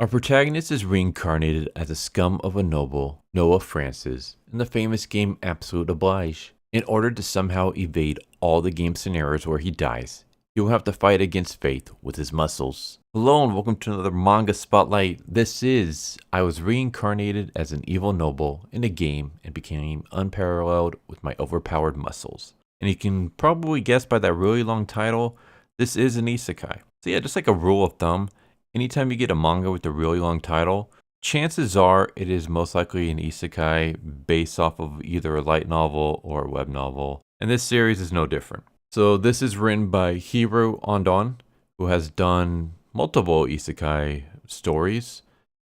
Our protagonist is reincarnated as a scum of a noble, Noah Francis, in the famous game Absolute Oblige. In order to somehow evade all the game scenarios where he dies, he will have to fight against fate with his muscles. Hello and welcome to another manga spotlight. I was reincarnated as an evil noble in a game and became unparalleled with my overpowered muscles. And you can probably guess by that really long title, this is an isekai. So yeah, just like a rule of thumb, anytime you get a manga with a really long title, chances are it is most likely an isekai based off of either a light novel or a web novel. And this series is no different. So this is written by Hiro Ondon, who has done multiple isekai stories,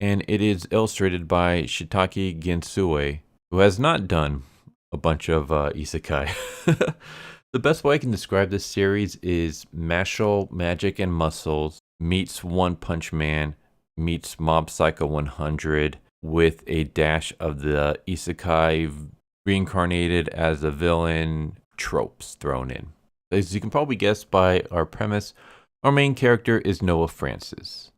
and it is illustrated by Shitaki Gensue, who has not done a bunch of isekai. The best way I can describe this series is martial magic and muscles meets One Punch Man meets Mob Psycho 100 with a dash of the isekai reincarnated as a villain tropes thrown in. As you can probably guess by our premise, our main character is Noah Francis.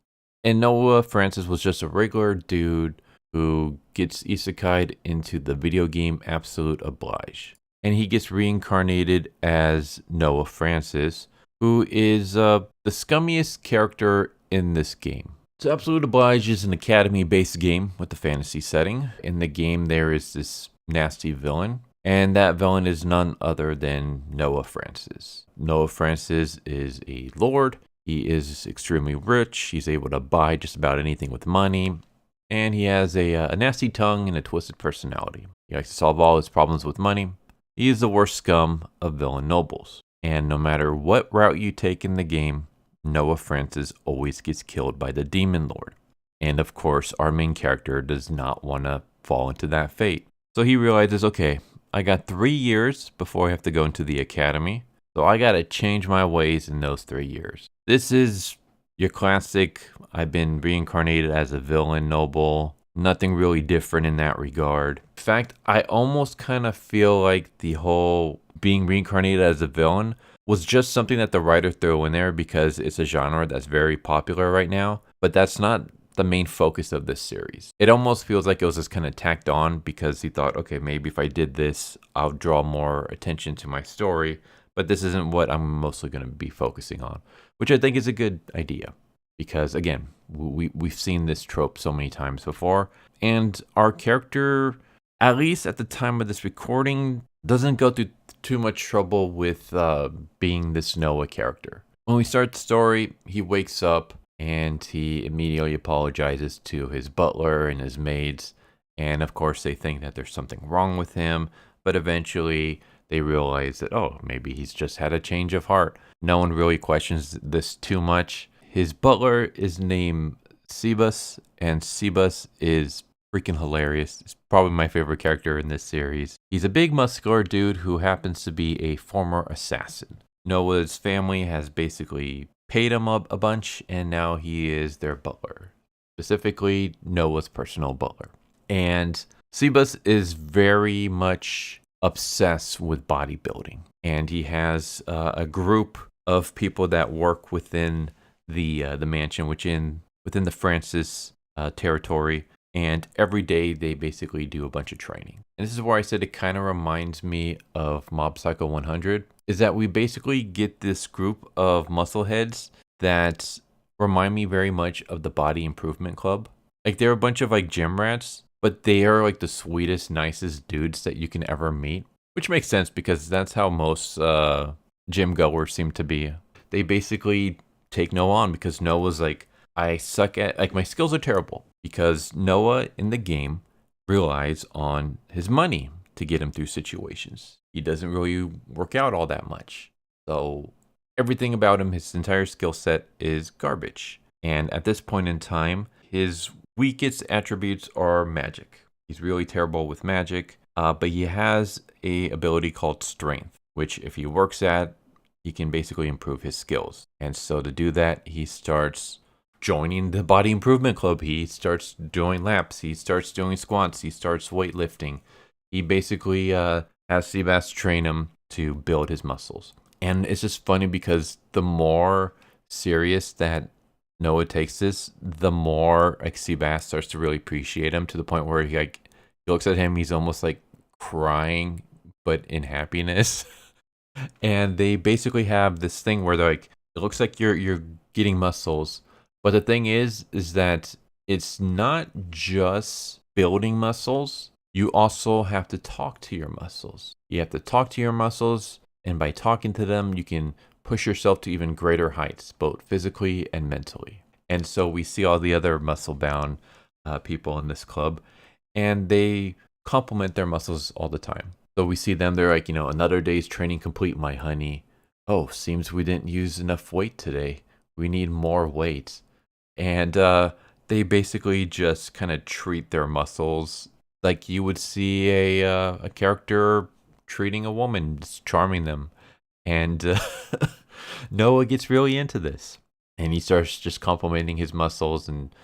And Noah Francis was just a regular dude who gets isekai'd into the video game Absolute Oblige. And he gets reincarnated as Noah Francis, who is the scummiest character in this game. So Absolute Oblige is an academy-based game with a fantasy setting. In the game, there is this nasty villain, and that villain is none other than Noah Francis. Noah Francis is a lord. He is extremely rich. He's able to buy just about anything with money. And he has a nasty tongue and a twisted personality. He likes to solve all his problems with money. He is the worst scum of villain nobles. And no matter what route you take in the game, Noah Francis always gets killed by the Demon Lord. And of course, our main character does not want to fall into that fate. So he realizes, okay, I got 3 years before I have to go into the academy. So I got to change my ways in those 3 years. This is your classic, I've been reincarnated as a villain noble. Nothing really different in that regard. In fact, I almost kind of feel like the whole being reincarnated as a villain was just something that the writer threw in there because it's a genre that's very popular right now. But that's not the main focus of this series. It almost feels like it was just kind of tacked on because he thought, okay, maybe if I did this, I'll draw more attention to my story. But this isn't what I'm mostly going to be focusing on, which I think is a good idea. Because again, we've seen this trope so many times before. And our character, at least at the time of this recording, doesn't go through too much trouble with being this Noah character. When we start the story, he wakes up and he immediately apologizes to his butler and his maids. And of course, they think that there's something wrong with him. But eventually, they realize that, oh, maybe he's just had a change of heart. No one really questions this too much. His butler is named Sebas, and Sebas is freaking hilarious. He's probably my favorite character in this series. He's a big muscular dude who happens to be a former assassin. Noah's family has basically paid him a bunch, and now he is their butler. Specifically, Noah's personal butler. And Sebas is very much obsessed with bodybuilding. And he has a group of people that work within the mansion, within the Francis territory, and every day they basically do a bunch of training. And this is where I said it kind of reminds me of Mob Psycho 100, is that we basically get this group of muscleheads that remind me very much of the Body Improvement Club. Like they're a bunch of like gym rats, but they are like the sweetest, nicest dudes that you can ever meet, which makes sense because that's how most gym goers seem to be. They basically take Noah on because Noah's like, I suck at, like my skills are terrible because Noah in the game relies on his money to get him through situations. He doesn't really work out all that much. So everything about him, his entire skill set is garbage. And at this point in time, his weakest attributes are magic. He's really terrible with magic, but he has a ability called strength, which if he works at, he can basically improve his skills. And so to do that, he starts joining the Body Improvement Club. He starts doing laps. He starts doing squats. He starts weightlifting. He basically has Sebas train him to build his muscles. And it's just funny because the more serious that Noah takes this, the more like Seabass starts to really appreciate him to the point where he looks at him, he's almost like crying, but in happiness. And they basically have this thing where they're like, it looks like you're getting muscles, but the thing is that it's not just building muscles. You also have to talk to your muscles. You have to talk to your muscles, and by talking to them, you can push yourself to even greater heights, both physically and mentally. And so we see all the other muscle bound people in this club, and they compliment their muscles all the time. So we see them, they're like, another day's training complete, my honey. Oh, seems we didn't use enough weight today. We need more weight. And they basically just kind of treat their muscles like you would see a character treating a woman, just charming them. And Noah gets really into this. And he starts just complimenting his muscles and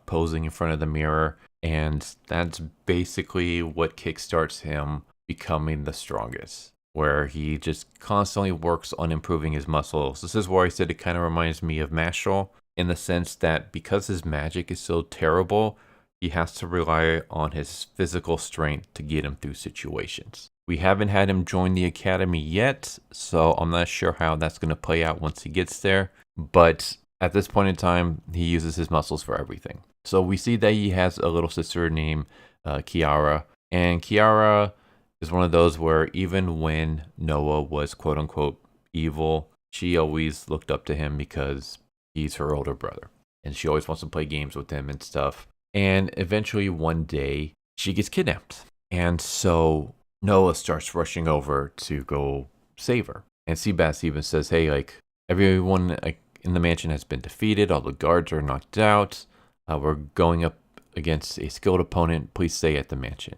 posing in front of the mirror. And that's basically what kickstarts him becoming the strongest, where he just constantly works on improving his muscles. This is where I said it kind of reminds me of Mashal in the sense that because his magic is so terrible, he has to rely on his physical strength to get him through situations. We haven't had him join the academy yet, so I'm not sure how that's going to play out once he gets there. But at this point in time, he uses his muscles for everything. So we see that he has a little sister named Kiara, and Kiara is one of those where even when Noah was quote unquote evil, she always looked up to him because he's her older brother. And she always wants to play games with him and stuff. And eventually one day she gets kidnapped. And so Noah starts rushing over to go save her. And Seabass even says, hey, like everyone in the mansion has been defeated. All the guards are knocked out. We're going up against a skilled opponent. Please stay at the mansion.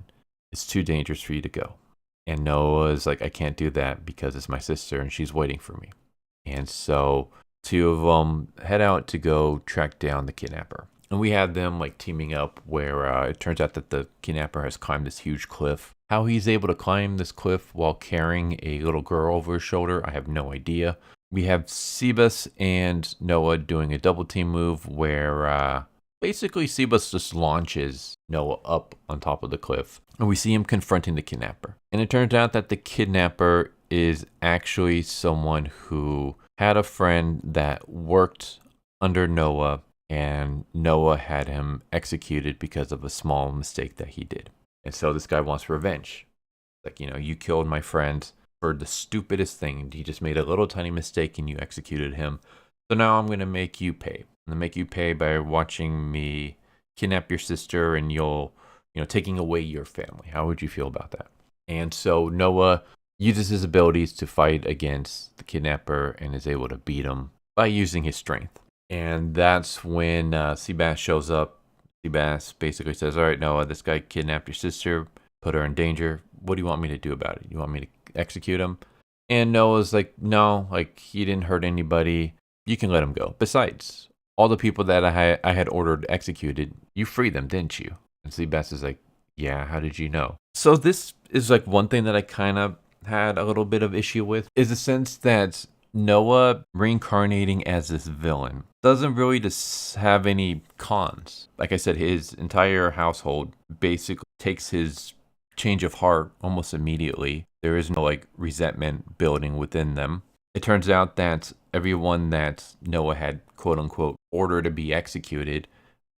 It's too dangerous for you to go. And Noah's like, I can't do that because it's my sister and she's waiting for me. And so two of them head out to go track down the kidnapper. And we have them like teaming up where it turns out that the kidnapper has climbed this huge cliff. How he's able to climb this cliff while carrying a little girl over his shoulder, I have no idea. We have Sebas and Noah doing a double team move where basically Sebas just launches Noah up on top of the cliff. And we see him confronting the kidnapper. And it turns out that the kidnapper is actually someone who had a friend that worked under Noah, and Noah had him executed because of a small mistake that he did. And so this guy wants revenge. Like, you killed my friend for the stupidest thing. He just made a little tiny mistake and you executed him. So now I'm going to make you pay. I'm going to make you pay by watching me kidnap your sister and you'll, taking away your family. How would you feel about that? And so Noah uses his abilities to fight against the kidnapper and is able to beat him by using his strength. And that's when Seabass shows up. Seabass basically says, all right, Noah, this guy kidnapped your sister, put her in danger. What do you want me to do about it? You want me to execute him? And Noah's like, no, like he didn't hurt anybody. You can let him go. Besides, all the people that I had ordered executed, you freed them, didn't you? And Seabass is like, yeah, how did you know? So this is like one thing that I kind of had a little bit of issue with, is the sense that Noah reincarnating as this villain doesn't really just have any cons. Like I said, his entire household basically takes his change of heart almost immediately. There is no like resentment building within them. It turns out that everyone that Noah had quote unquote ordered to be executed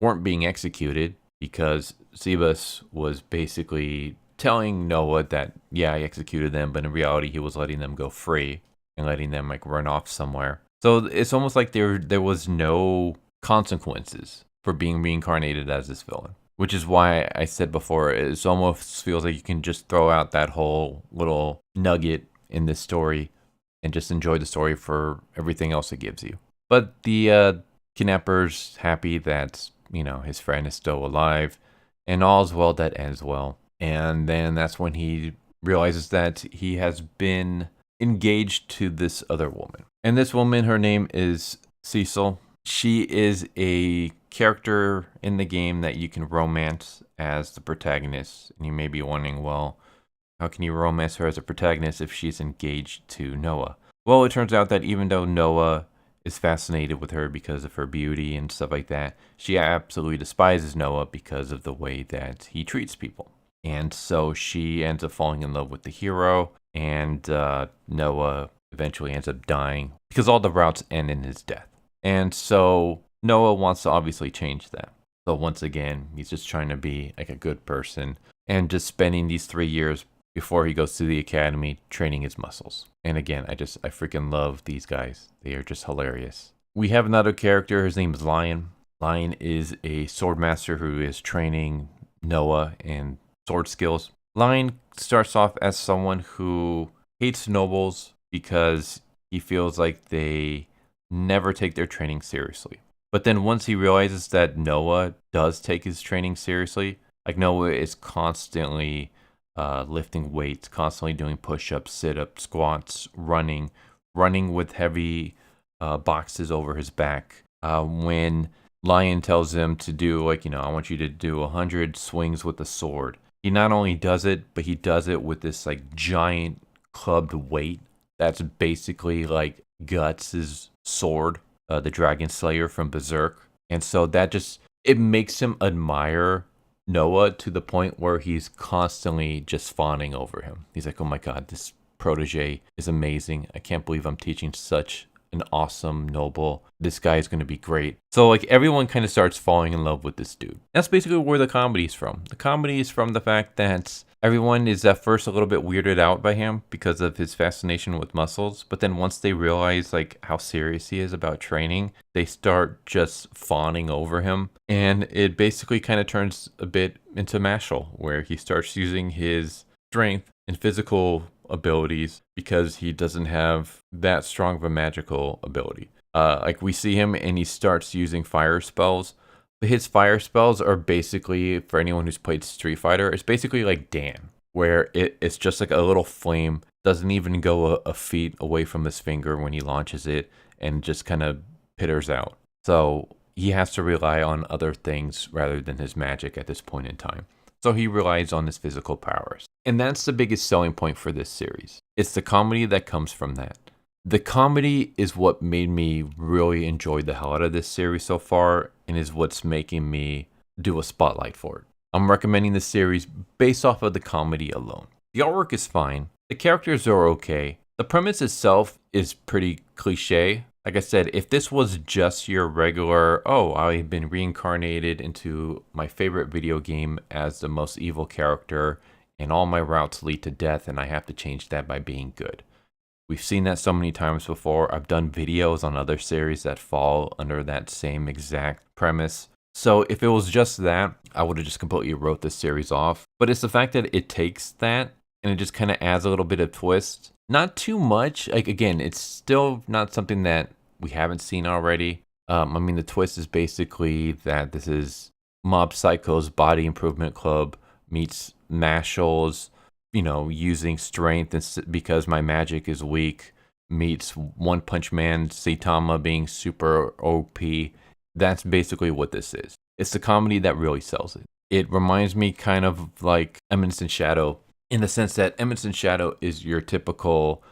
weren't being executed because Sebas was basically telling Noah that, yeah, I executed them, but in reality, he was letting them go free and letting them like run off somewhere. So it's almost like there was no consequences for being reincarnated as this villain, which is why I said before, it almost feels like you can just throw out that whole little nugget in this story and just enjoy the story for everything else it gives you. But the kidnapper's happy that, his friend is still alive and all's well that ends well. And then that's when he realizes that he has been engaged to this other woman. And this woman, her name is Cecil. She is a character in the game that you can romance as the protagonist. And you may be wondering, well, how can you romance her as a protagonist if she's engaged to Noah? Well, it turns out that even though Noah is fascinated with her because of her beauty and stuff like that. She absolutely despises Noah because of the way that he treats people. And so she ends up falling in love with the hero, and Noah eventually ends up dying because all the routes end in his death. And so Noah wants to obviously change that. So once again, he's just trying to be like a good person and just spending these 3 years before he goes to the academy training his muscles. And again, I freaking love these guys. They are just hilarious. We have another character. His name is Lion. Lion is a sword master who is training Noah in sword skills. Lion starts off as someone who hates nobles because he feels like they never take their training seriously. But then once he realizes that Noah does take his training seriously, like Noah is constantly lifting weights, constantly doing push-ups, sit-ups, squats, running with heavy boxes over his back. When Lion tells him to do, like, I want you to do 100 swings with the sword. He not only does it, but he does it with this like giant clubbed weight that's basically like Guts' sword, the Dragon Slayer from Berserk. And so that it makes him admire Noah to the point where he's constantly just fawning over him. He's like, oh my God, this protege is amazing. I can't believe I'm teaching such an awesome noble. This guy is going to be great. So like everyone kind of starts falling in love with this dude. That's basically where the comedy is from. The comedy is from the fact that everyone is at first a little bit weirded out by him because of his fascination with muscles. But then once they realize like how serious he is about training, they start just fawning over him. And it basically kind of turns a bit into Mashal, where he starts using his strength and physical abilities because he doesn't have that strong of a magical ability. Like we see him and he starts using fire spells. But his fire spells are basically, for anyone who's played Street Fighter, it's basically like Dan, where it's just like a little flame, doesn't even go a feet away from his finger when he launches it, and just kind of pitters out. So he has to rely on other things rather than his magic at this point in time. So he relies on his physical powers. And that's the biggest selling point for this series. It's the comedy that comes from that. The comedy is what made me really enjoy the hell out of this series so far, and is what's making me do a spotlight for it. I'm recommending this series based off of the comedy alone. The artwork is fine. The characters are okay. The premise itself is pretty cliche. Like I said, if this was just your regular, oh, I've been reincarnated into my favorite video game as the most evil character, and all my routes lead to death, and I have to change that by being good. We've seen that so many times before. I've done videos on other series that fall under that same exact premise. So if it was just that, I would have just completely wrote this series off. But it's the fact that it takes that and it just kind of adds a little bit of twist. Not too much. Like, again, it's still not something that we haven't seen already. The twist is basically that this is Mob Psycho's Body Improvement Club meets Mashal's, using strength because my magic is weak, meets One Punch Man Saitama being super OP. That's basically what this is. It's the comedy that really sells it. It reminds me kind of like Eminence Shadow, in the sense that Eminence Shadow is your typical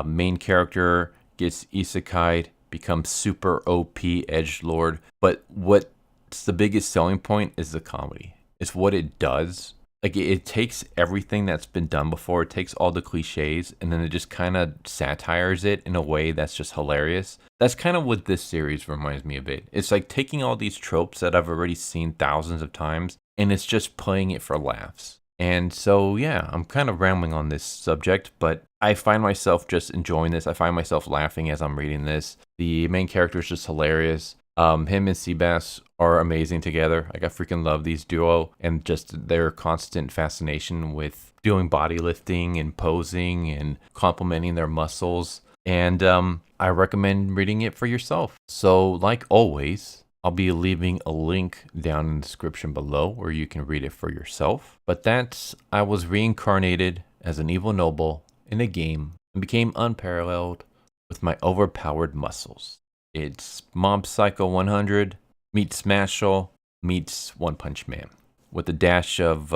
main character, gets isekai'd, becomes super OP edgelord. But what's the biggest selling point is the comedy. It's what it does. Like, it takes everything that's been done before, it takes all the cliches, and then it just kind of satires it in a way that's just hilarious. That's kind of what this series reminds me of it. It's like taking all these tropes that I've already seen thousands of times, and it's just playing it for laughs. And so, yeah, I'm kind of rambling on this subject, but I find myself just enjoying this. I find myself laughing as I'm reading this. The main character is just hilarious. Him and Seabass are amazing together. Like, I freaking love these duo, and just their constant fascination with doing body lifting and posing and complimenting their muscles. And I recommend reading it for yourself. So like always, I'll be leaving a link down in the description below where you can read it for yourself. But I was reincarnated as an evil noble in a game and became unparalleled with my overpowered muscles. It's Mob Psycho 100 meets Mashal meets One Punch Man, with a dash of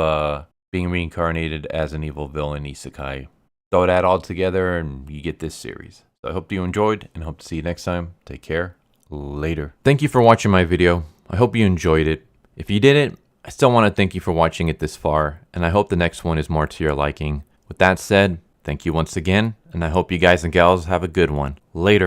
being reincarnated as an evil villain isekai. Throw that all together and you get this series. So I hope you enjoyed and hope to see you next time. Take care. Later. Thank you for watching my video. I hope you enjoyed it. If you didn't, I still want to thank you for watching it this far, and I hope the next one is more to your liking. With that said, thank you once again, and I hope you guys and gals have a good one. Later.